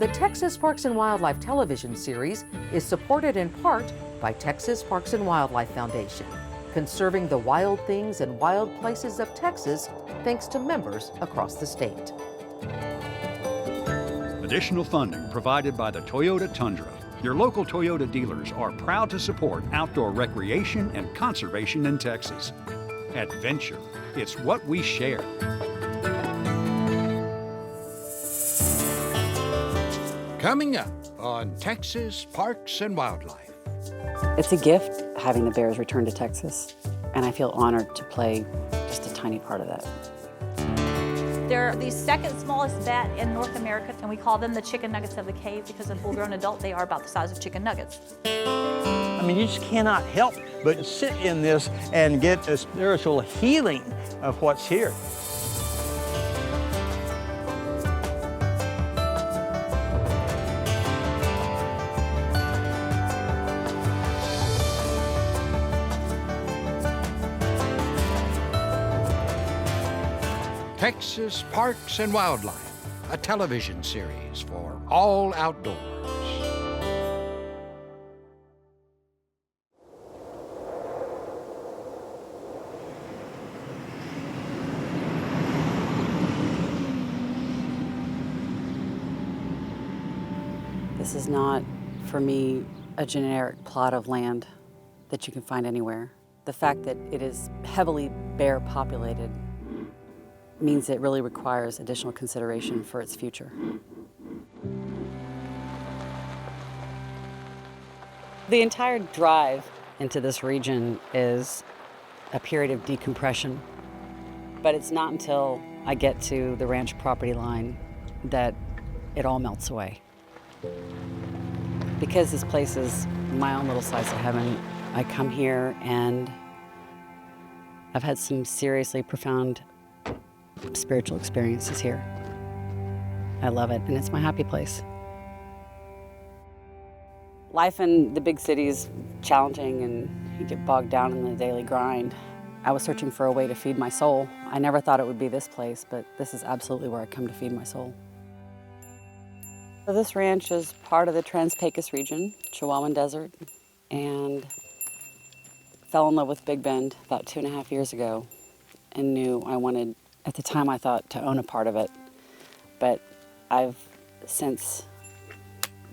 The Texas Parks and Wildlife television series is supported in part by Texas Parks and Wildlife Foundation, conserving the wild things and wild places of Texas thanks to members across the state. Additional funding provided by the Toyota Tundra. Your local Toyota dealers are proud to support outdoor recreation and conservation in Texas. Adventure, it's what we share. Coming up on Texas Parks and Wildlife. It's a gift having the bears return to Texas, and I feel honored to play just a tiny part of that. They're the second smallest bat in North America, and we call them the chicken nuggets of the cave because a full-grown adult, they are about the size of chicken nuggets. I mean, you just cannot help but sit in this and get a spiritual healing of what's here. Texas Parks and Wildlife, a television series for all outdoors. This is not, for me, a generic plot of land that you can find anywhere. The fact that it is heavily bear populated means it really requires additional consideration for its future. The entire drive into this region is a period of decompression, but it's not until I get to the ranch property line that it all melts away. Because this place is my own little slice of heaven, I come here and I've had some seriously profound spiritual experiences here. I love it, and it's my happy place. Life in the big city is challenging, and you get bogged down in the daily grind. I was searching for a way to feed my soul. I never thought it would be this place, but this is absolutely where I come to feed my soul. So this ranch is part of the Trans-Pecos region, Chihuahuan Desert, and fell in love with Big Bend about 2.5 years ago and knew I wanted, at the time I thought, to own a part of it. But I've since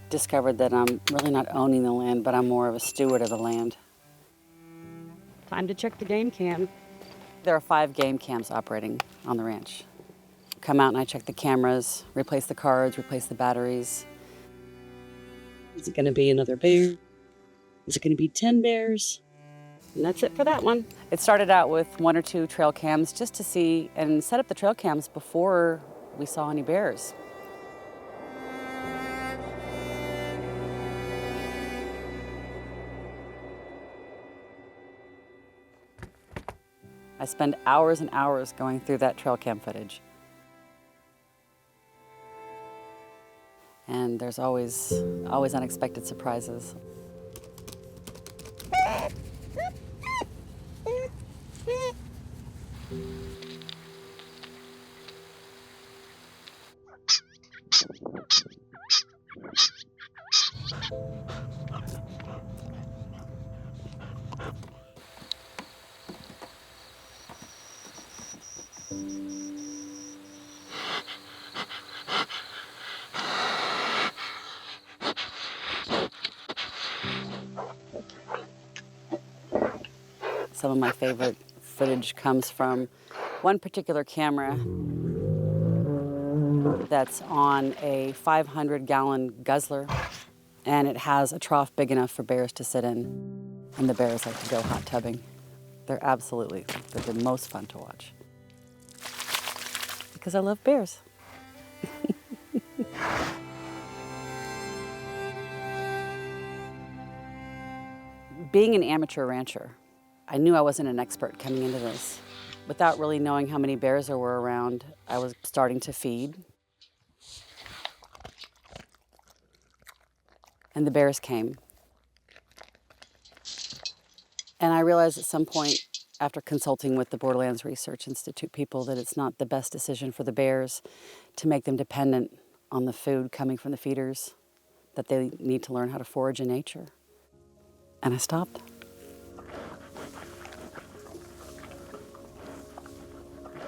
discovered that I'm really not owning the land, but I'm more of a steward of the land. Time to check the game cam. There are 5 game cams operating on the ranch. Come out and I check the cameras, replace the cards, replace the batteries. Is it gonna be another bear? Is it gonna be 10 bears? And that's it for that one. It started out with 1 or 2 trail cams just to see and set up the trail cams before we saw any bears. I spend hours and hours going through that trail cam footage. And there's always unexpected surprises. Some of my favorite footage comes from one particular camera that's on a 500-gallon guzzler, and it has a trough big enough for bears to sit in, and the bears like to go hot tubbing. They're the most fun to watch. Because I love bears. Being an amateur rancher, I knew I wasn't an expert coming into this. Without really knowing how many bears there were around, I was starting to feed. And the bears came. And I realized at some point, after consulting with the Borderlands Research Institute people, that it's not the best decision for the bears to make them dependent on the food coming from the feeders, that they need to learn how to forage in nature. And I stopped.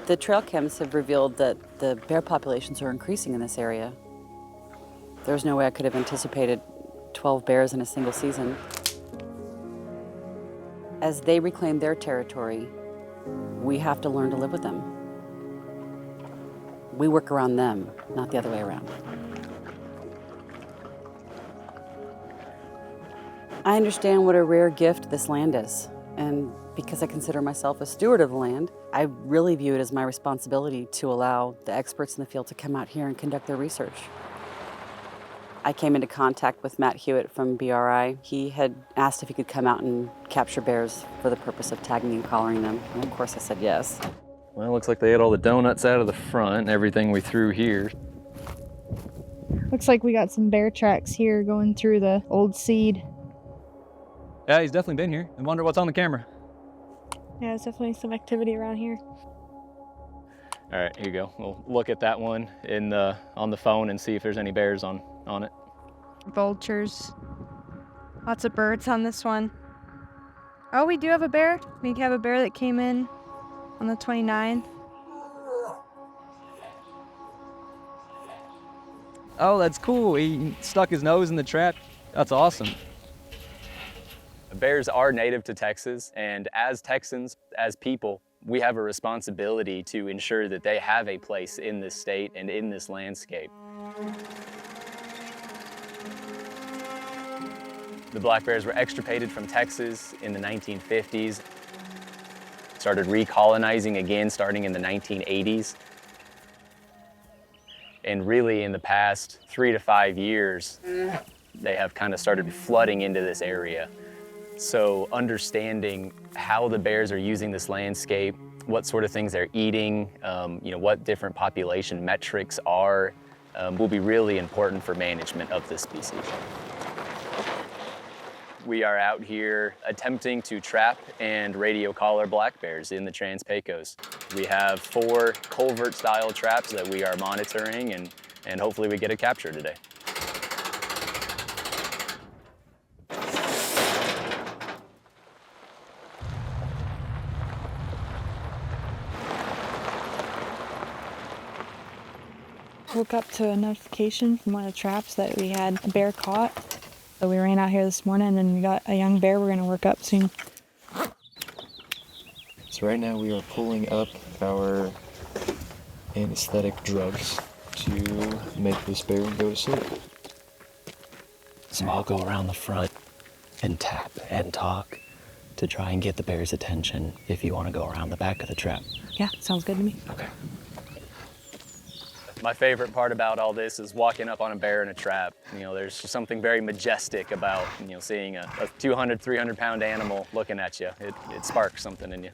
The trail cams have revealed that the bear populations are increasing in this area. There's no way I could have anticipated 12 bears in a single season. As they reclaim their territory, we have to learn to live with them. We work around them, not the other way around. I understand what a rare gift this land is, and because I consider myself a steward of the land, I really view it as my responsibility to allow the experts in the field to come out here and conduct their research. I came into contact with Matt Hewitt from BRI. He had asked if he could come out and capture bears for the purpose of tagging and collaring them, and of course I said yes. Well, it looks like they ate all the donuts out of the front and everything we threw here. Looks like we got some bear tracks here going through the old seed. Yeah, he's definitely been here. I wonder what's on the camera. Yeah, there's definitely some activity around here. All right, here you go. We'll look at that one on the phone and see if there's any bears on it. Vultures. Lots of birds on this one. Oh, we do have a bear. We have a bear that came in on the 29th. Oh, that's cool. He stuck his nose in the trap. That's awesome. Bears are native to Texas, and as Texans, as people, we have a responsibility to ensure that they have a place in this state and in this landscape. The black bears were extirpated from Texas in the 1950s, started recolonizing again starting in the 1980s. And really in the past 3 to 5 years, they have kind of started flooding into this area. So understanding how the bears are using this landscape, what sort of things they're eating, what different population metrics are, will be really important for management of this species. We are out here attempting to trap and radio collar black bears in the Trans-Pecos. We have 4 culvert-style traps that we are monitoring, and hopefully we get a capture today. Woke up to a notification from one of the traps that we had a bear caught. So we ran out here this morning and we got a young bear we're gonna work up soon. So right now we are pulling up our anesthetic drugs to make this bear go to sleep. So I'll go around the front and tap and talk to try and get the bear's attention if you want to go around the back of the trap. Yeah, sounds good to me. Okay. My favorite part about all this is walking up on a bear in a trap. There's just something very majestic about, seeing a 200, 300-pound animal looking at you. It sparks something in you.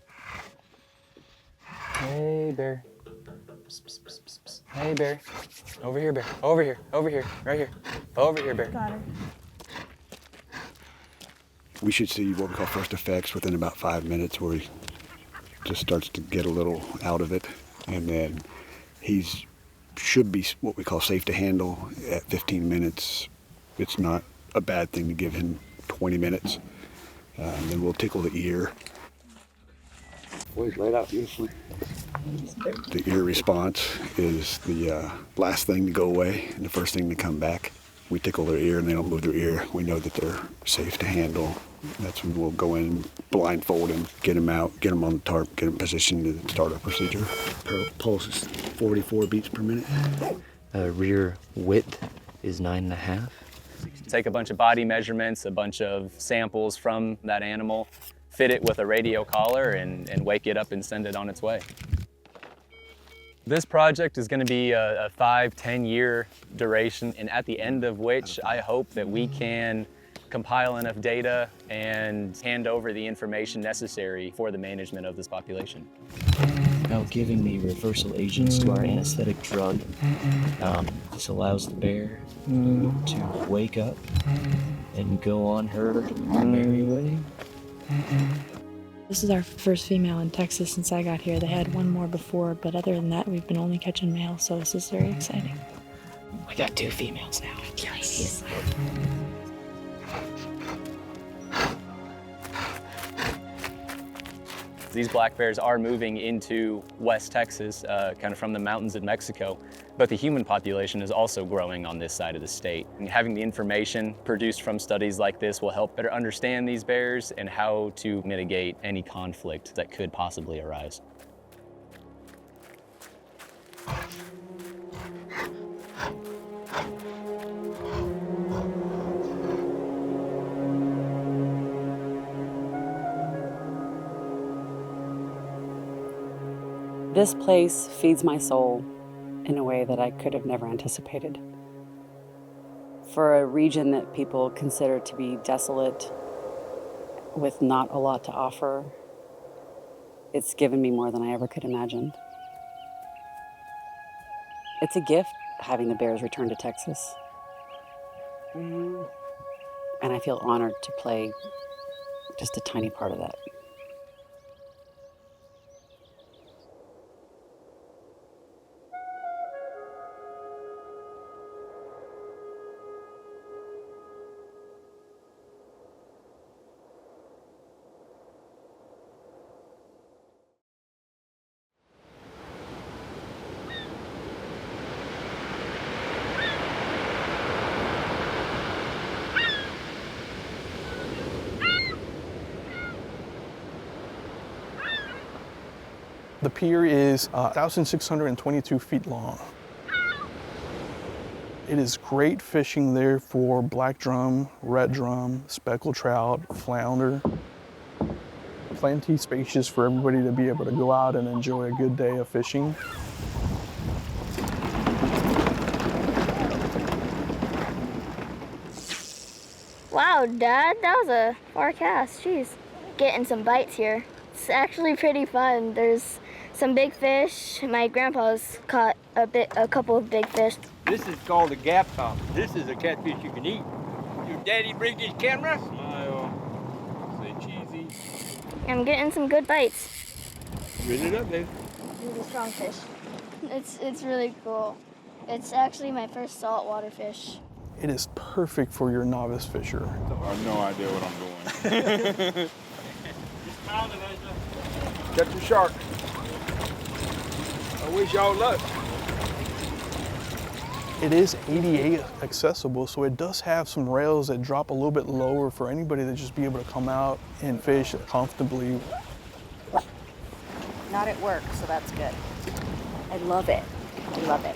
Hey, bear. Psst, psst, psst, psst, psst. Hey, bear. Over here, bear. Over here, right here. Over here, bear. Got her. We should see what we call first effects within about 5 minutes, where he just starts to get a little out of it, and then should be what we call safe to handle at 15 minutes. It's not a bad thing to give him 20 minutes. Then we'll tickle the ear. Boys, laid out beautifully. The ear response is the last thing to go away and the first thing to come back. We tickle their ear and they don't move their ear. We know that they're safe to handle. That's when we'll go in, blindfold him, get him out, get him on the tarp, get him positioned to start our procedure. Pulse is 44 beats per minute. Rear width is 9.5. Take a bunch of body measurements, a bunch of samples from that animal, fit it with a radio collar, and wake it up and send it on its way. This project is going to be a 5-10 year duration, and at the end of which I hope that we can compile enough data and hand over the information necessary for the management of this population. Now giving the reversal agents to our anesthetic drug, this allows the bear to wake up and go on her merry way. This is our first female in Texas since I got here. They had one more before, but other than that, we've been only catching males, so this is very exciting. We got 2 females now. Yes. These black bears are moving into West Texas, kind of from the mountains in Mexico, but the human population is also growing on this side of the state. And having the information produced from studies like this will help better understand these bears and how to mitigate any conflict that could possibly arise. This place feeds my soul in a way that I could have never anticipated. For a region that people consider to be desolate with not a lot to offer, it's given me more than I ever could imagine. It's a gift having the bears return to Texas. And I feel honored to play just a tiny part of that. The pier is 1,622 feet long. It is great fishing there for black drum, red drum, speckled trout, flounder. Plenty spacious for everybody to be able to go out and enjoy a good day of fishing. Wow, Dad, that was a far cast. Jeez. Getting some bites here. It's actually pretty fun. There's some big fish. My grandpa's caught a couple of big fish. This is called a gap top. This is a catfish you can eat. Your daddy bring his camera? Smile. Say cheesy. I'm getting some good bites. Reel it up, baby. Really strong fish. It's really cool. It's actually my first saltwater fish. It is perfect for your novice fisher. I have no idea what I'm doing. Catch a shark. I wish y'all luck. It is ADA accessible, so it does have some rails that drop a little bit lower for anybody to just be able to come out and fish comfortably. Not at work, so that's good. I love it. I love it.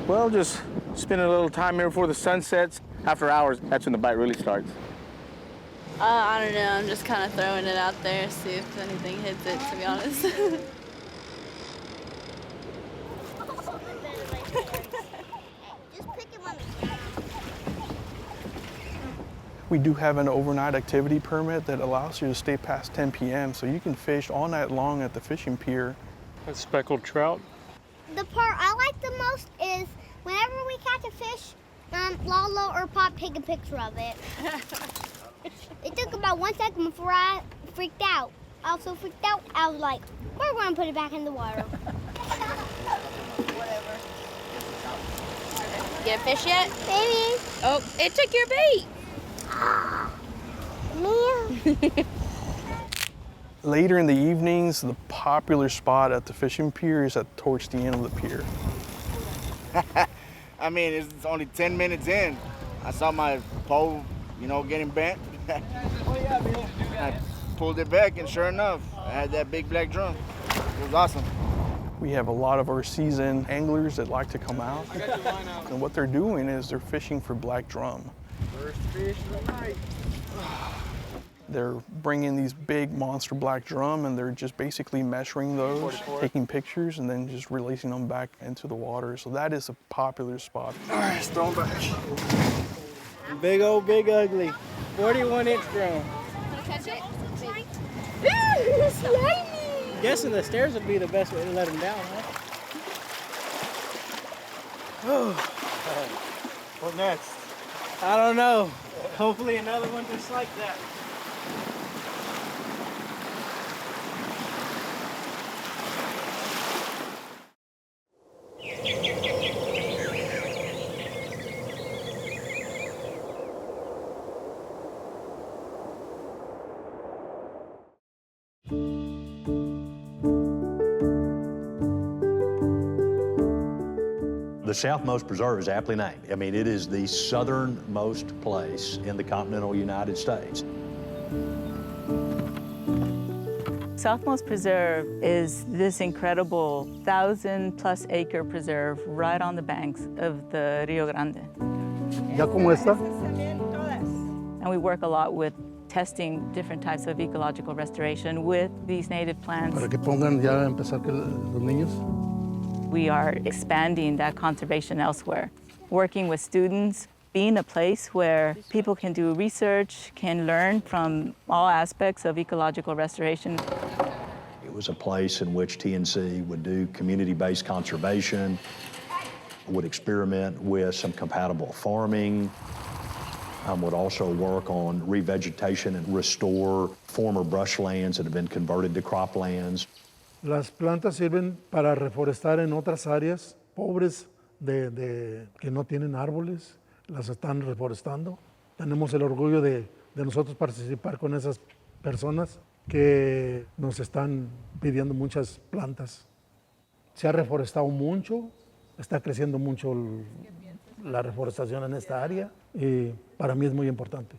Well, just spending a little time here before the sun sets. After hours, that's when the bite really starts. I don't know, I'm just kind of throwing it out there, see if anything hits it, to be honest. We do have an overnight activity permit that allows you to stay past 10 p.m. so you can fish all night long at the fishing pier. That's speckled trout. The part I like the most is whenever we catch a fish, Lalo or Pop take a picture of it. It took about 1 second before I freaked out. I also freaked out. I was like, we're going to put it back in the water. Whatever. Get a fish yet? Baby. Oh, it took your bait. Man. Later in the evenings, the popular spot at the fishing pier is towards the end of the pier. I mean, it's only 10 minutes in. I saw my pole, getting bent. I pulled it back, and sure enough, I had that big black drum. It was awesome. We have a lot of our seasoned anglers that like to come out. And what they're doing is they're fishing for black drum. First fish of the night. They're bringing these big monster black drum and they're just basically measuring those, taking pictures, and then just releasing them back into the water. So that is a popular spot. All right, let's throw them back. Big old, big ugly. 41-inch drum. Wanna catch it? Ooh, slimy. Guessing the stairs would be the best way to let them down, huh? Oh. What next? I don't know. Hopefully another one just like that. The Southmost Preserve is aptly named. I mean, it is the southernmost place in the continental United States. Southmost Preserve is this incredible 1,000+ acre preserve right on the banks of the Rio Grande. ¿Ya cómo está? And we work a lot with testing different types of ecological restoration with these native plants. Para que pongan ya a empezar que los niños. We are expanding that conservation elsewhere, working with students, being a place where people can do research, can learn from all aspects of ecological restoration. It was a place in which TNC would do community-based conservation, would experiment with some compatible farming, would also work on revegetation and restore former brushlands that have been converted to croplands. Las plantas sirven para reforestar en otras áreas pobres que no tienen árboles, las están reforestando. Tenemos el orgullo de nosotros participar con esas personas que nos están pidiendo muchas plantas. Se ha reforestado mucho, está creciendo mucho la reforestación en esta área y para mí es muy importante.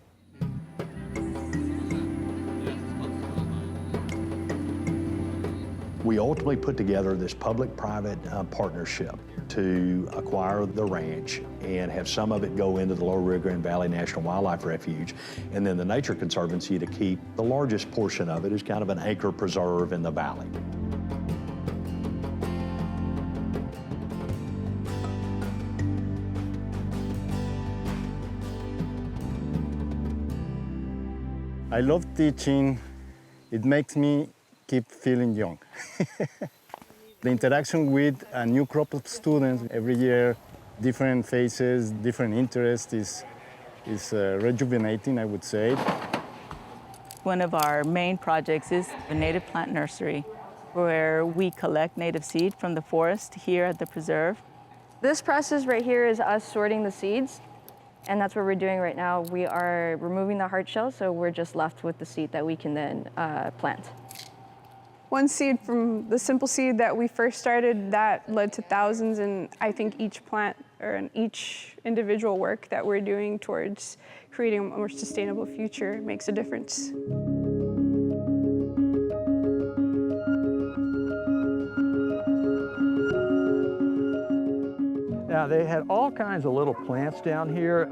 We ultimately put together this public-private partnership to acquire the ranch and have some of it go into the Lower Rio Grande Valley National Wildlife Refuge, and then the Nature Conservancy to keep the largest portion of it as kind of an acre preserve in the valley. I love teaching. It makes me keep feeling young. The interaction with a new crop of students every year, different faces, different interests is rejuvenating, I would say. One of our main projects is a native plant nursery where we collect native seed from the forest here at the preserve. This process right here is us sorting the seeds, and that's what we're doing right now. We are removing the hard shell, so we're just left with the seed that we can then plant. One seed from the simple seed that we first started, that led to thousands, and I think each plant or in each individual work that we're doing towards creating a more sustainable future makes a difference. Now, they had all kinds of little plants down here.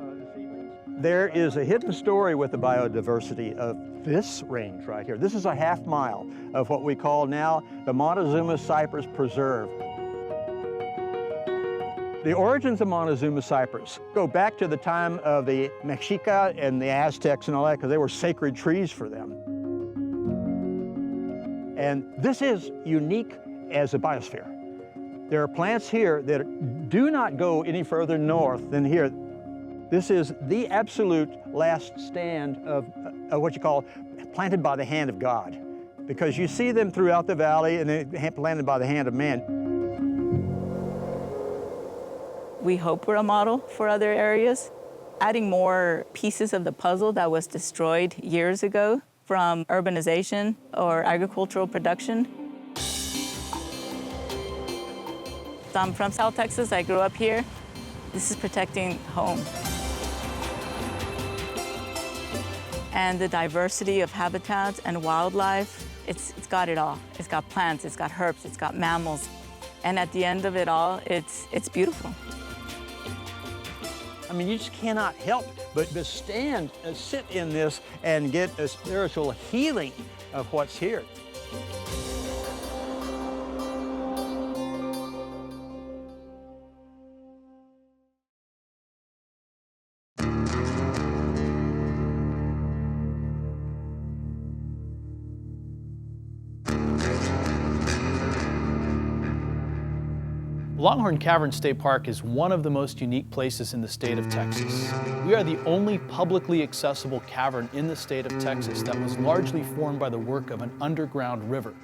There is a hidden story with the biodiversity of this range right here. This is a half mile of what we call now the Montezuma Cypress Preserve. The origins of Montezuma cypress go back to the time of the Mexica and the Aztecs and all that, because they were sacred trees for them. And this is unique as a biosphere. There are plants here that do not go any further north than here. This is the absolute last stand of what you call planted by the hand of God, because you see them throughout the valley and they're planted by the hand of man. We hope we're a model for other areas, adding more pieces of the puzzle that was destroyed years ago from urbanization or agricultural production. I'm from South Texas, I grew up here. This is protecting home. And the diversity of habitats and wildlife, it's got it all. It's got plants, it's got herbs, it's got mammals. And at the end of it all, it's beautiful. I mean, you just cannot help but stand, sit in this and get a spiritual healing of what's here. Longhorn Cavern State Park is one of the most unique places in the state of Texas. We are the only publicly accessible cavern in the state of Texas that was largely formed by the work of an underground river.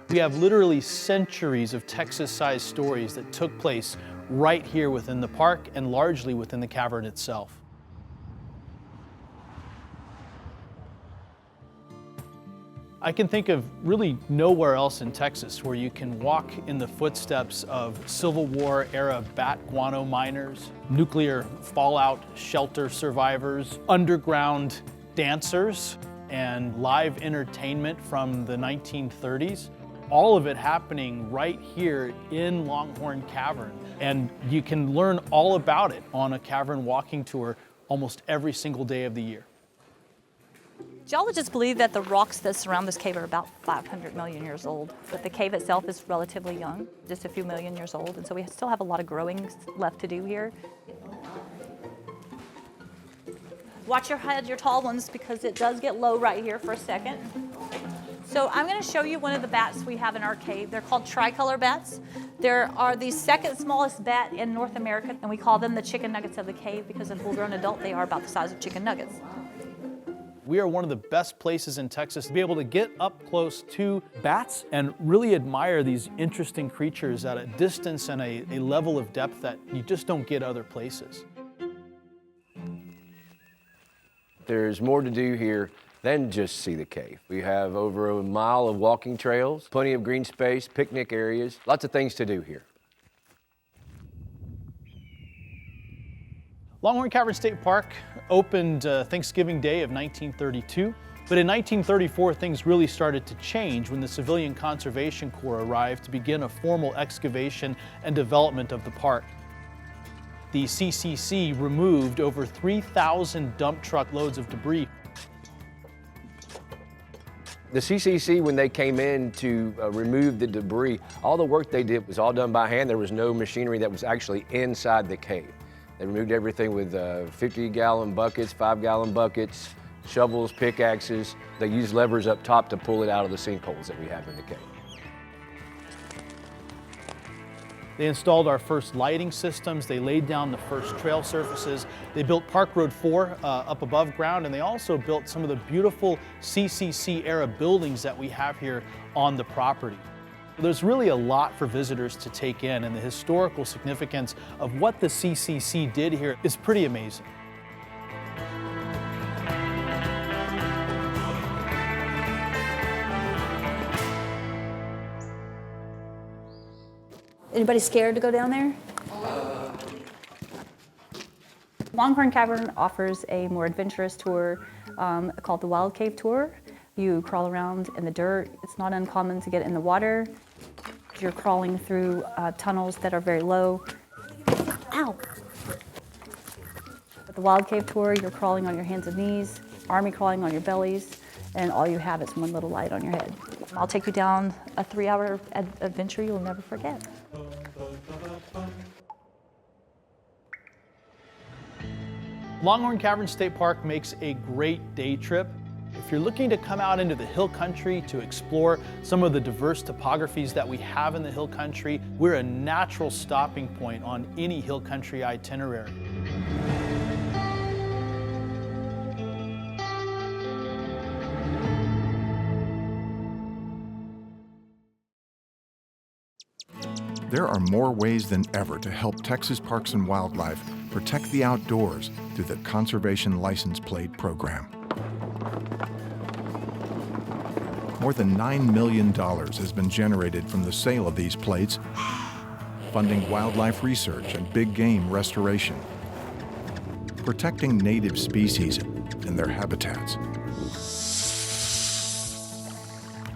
We have literally centuries of Texas-sized stories that took place right here within the park and largely within the cavern itself. I can think of really nowhere else in Texas where you can walk in the footsteps of Civil War era bat guano miners, nuclear fallout shelter survivors, underground dancers, and live entertainment from the 1930s. All of it happening right here in Longhorn Cavern. And you can learn all about it on a cavern walking tour almost every single day of the year. Geologists believe that the rocks that surround this cave are about 500 million years old, but the cave itself is relatively young, just a few million years old, and so we still have a lot of growing left to do here. Watch your head, your tall ones, because it does get low right here for a second. So I'm going to show you one of the bats we have in our cave. They're called tricolor bats. There are the second smallest bat in North America, and we call them the chicken nuggets of the cave because in full-grown adult they are about the size of chicken nuggets. We are one of the best places in Texas to be able to get up close to bats and really admire these interesting creatures at a distance and a level of depth that you just don't get other places. There's more to do here than just see the cave. We have over a mile of walking trails, plenty of green space, picnic areas, lots of things to do here. Longhorn Cavern State Park opened Thanksgiving Day of 1932, but in 1934 things really started to change when the Civilian Conservation Corps arrived to begin a formal excavation and development of the park. The CCC removed over 3,000 dump truck loads of debris. The CCC, when they came in to remove the debris, all the work they did was all done by hand. There was no machinery that was actually inside the cave. They removed everything with 50-gallon buckets, 5-gallon buckets, shovels, pickaxes. They used levers up top to pull it out of the sinkholes that we have in the cave. They installed our first lighting systems. They laid down the first trail surfaces. They built Park Road 4 up above ground, and they also built some of the beautiful CCC-era buildings that we have here on the property. There's really a lot for visitors to take in, and the historical significance of what the CCC did here is pretty amazing. Anybody scared to go down there? Longhorn Cavern offers a more adventurous tour called the Wild Cave Tour. You crawl around in the dirt. It's not uncommon to get in the water. You're crawling through tunnels that are very low. Ow! With the Wild Cave Tour, you're crawling on your hands and knees, army crawling on your bellies, and all you have is one little light on your head. I'll take you down a 3-hour adventure you'll never forget. Longhorn Cavern State Park makes a great day trip. If you're looking to come out into the hill country to explore some of the diverse topographies that we have in the hill country, we're a natural stopping point on any hill country itinerary. There are more ways than ever to help Texas Parks and Wildlife protect the outdoors through the Conservation License Plate Program. More than $9 million has been generated from the sale of these plates, funding wildlife research and big game restoration, protecting native species and their habitats,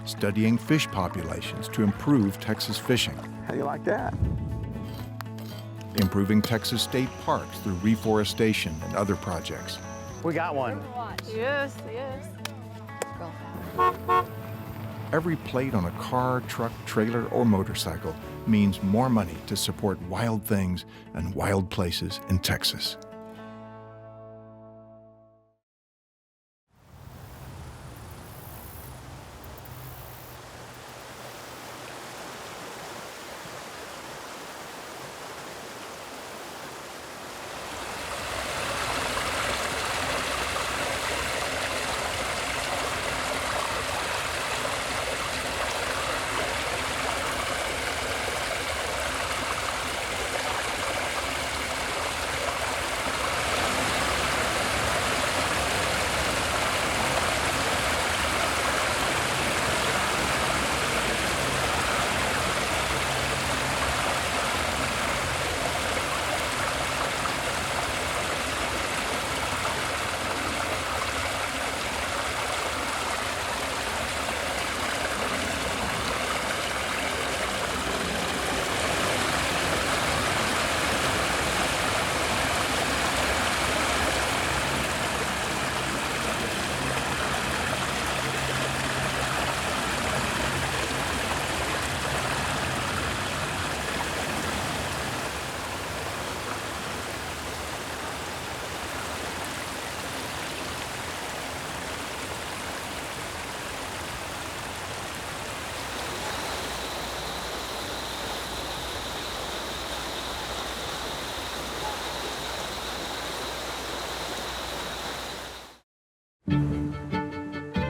studying fish populations to improve Texas fishing. How do you like that? Improving Texas state parks through reforestation and other projects. We got one. Yes, yes. Every plate on a car, truck, trailer, or motorcycle means more money to support wild things and wild places in Texas.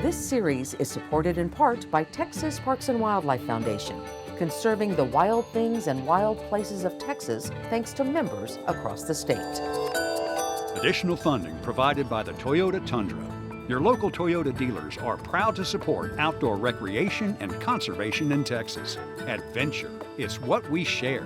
This series is supported in part by Texas Parks and Wildlife Foundation, conserving the wild things and wild places of Texas thanks to members across the state. Additional funding provided by the Toyota Tundra. Your local Toyota dealers are proud to support outdoor recreation and conservation in Texas. Adventure is what we share.